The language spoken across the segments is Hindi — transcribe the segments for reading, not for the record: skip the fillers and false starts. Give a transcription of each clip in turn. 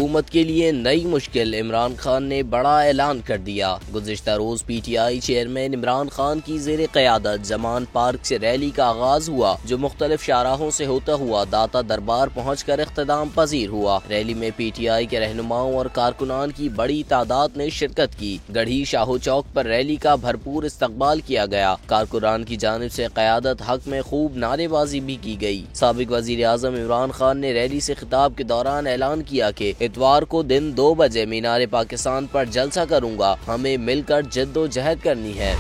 हुकूमत के लिए नई मुश्किल, इमरान खान ने बड़ा ऐलान कर दिया। गुज़िश्ता रोज PTI चेयरमैन इमरान खान की ज़ेरे क़यादत जमान पार्क से रैली का आगाज हुआ, जो मुख्तलिफ शाहराहों से होता हुआ दाता दरबार पहुँच कर इख्तिताम पजीर हुआ। रैली में PTI के रहनुमाओं और कारकुनान की बड़ी तादाद ने शिरकत की। गढ़ी शाहो चौक पर रैली का भरपूर इस्तकबाल किया गया। कारकुनान की जानिब से क़यादत हक में खूब नारेबाजी भी की गई। साबिक वज़ीर आज़म इमरान खान ने रैली से खिताब के दौरान ऐलान किया कि इतवार को दिन 2 बजे मीनार पाकिस्तान पर जलसा करूंगा, हमें मिलकर जद्दोजहद करनी है।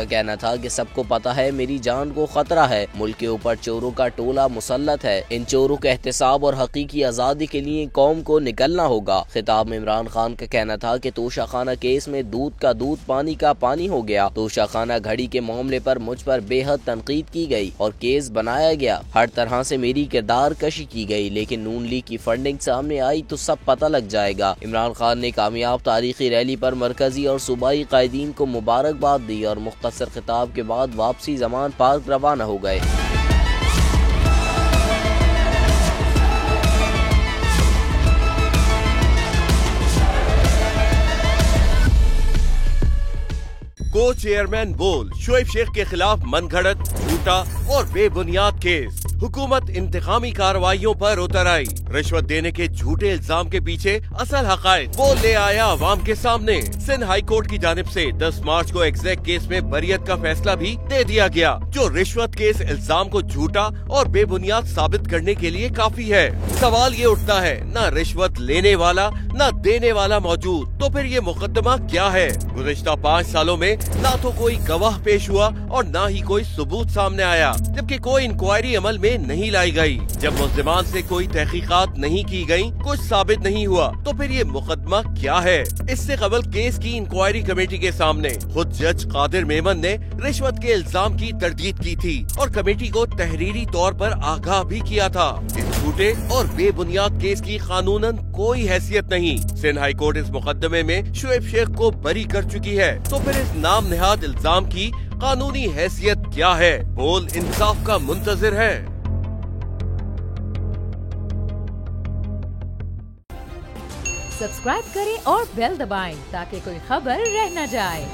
कहना था कि सबको पता है मेरी जान को खतरा है, मुल्क के ऊपर चोरों का टोला मुसल्लत है, इन चोरों के एहतिसाब और हकीकी आज़ादी के लिए कौम को निकलना होगा। खिताब में इमरान खान का कहना था कि तोशाखाना केस में दूध का दूध पानी का पानी हो गया। तोशाखाना घड़ी के मामले पर मुझ पर बेहद तनकीद की गई और केस बनाया गया। हर तरह से मेरी किरदार कशी की गई, लेकिन नून लीग की फंडिंग सामने आई तो सब पता लग जाएगा। इमरान खान ने कामयाब तारीखी रैली पर मरकजी और सूबाई कायदीन को मुबारकबाद दी और मुख्तसर खिताब के बाद वापसी जमान पार्क रवाना हो गए। को चेयरमैन बोल, शोएब शेख के खिलाफ मनगढ़ंत, झूठा और बेबुनियाद केस। हुकूमत इंतकामी कार्रवाइयों पर उतर आई। रिश्वत देने के झूठे इल्जाम के पीछे असल हकायक वो ले आया अवाम के सामने। सिंध हाई कोर्ट की जानिब से 10 मार्च को एग्जैक केस में बरियत का फैसला भी दे दिया गया, जो रिश्वत केस इल्जाम को झूठा और बेबुनियाद साबित करने के लिए काफी है। सवाल ये उठता है, न रिश्वत लेने वाला न देने वाला मौजूद, तो फिर ये मुकदमा क्या है? गुज़िश्ता 5 सालों में ना तो कोई गवाह पेश हुआ और ना ही कोई सबूत सामने आया, जबकि कोई इंक्वायरी अमल में नहीं लाई गई। जब मुल्ज़िमान से कोई तहकीकात नहीं की गई, कुछ साबित नहीं हुआ, तो फिर ये मुकदमा क्या है? इससे कबल केस की इंक्वायरी कमेटी के सामने खुद जज कादिर मेमन ने रिश्वत के इल्जाम की तरदीद की थी और कमेटी को तहरीरी तौर पर आगाह भी किया था। इस झूठे और बेबुनियाद केस की कानूनन कोई हैसियत नहीं। सिंध हाई कोर्ट इस मुकदमे में शोएब शेख को बरी कर चुकी है, तो फिर इस नाम नेहाद इल्जाम की कानूनी हैसियत क्या है? बोल इंसाफ का मुंतजिर है। सब्सक्राइब करें और बेल दबाएं ताकि कोई खबर रह न जाए।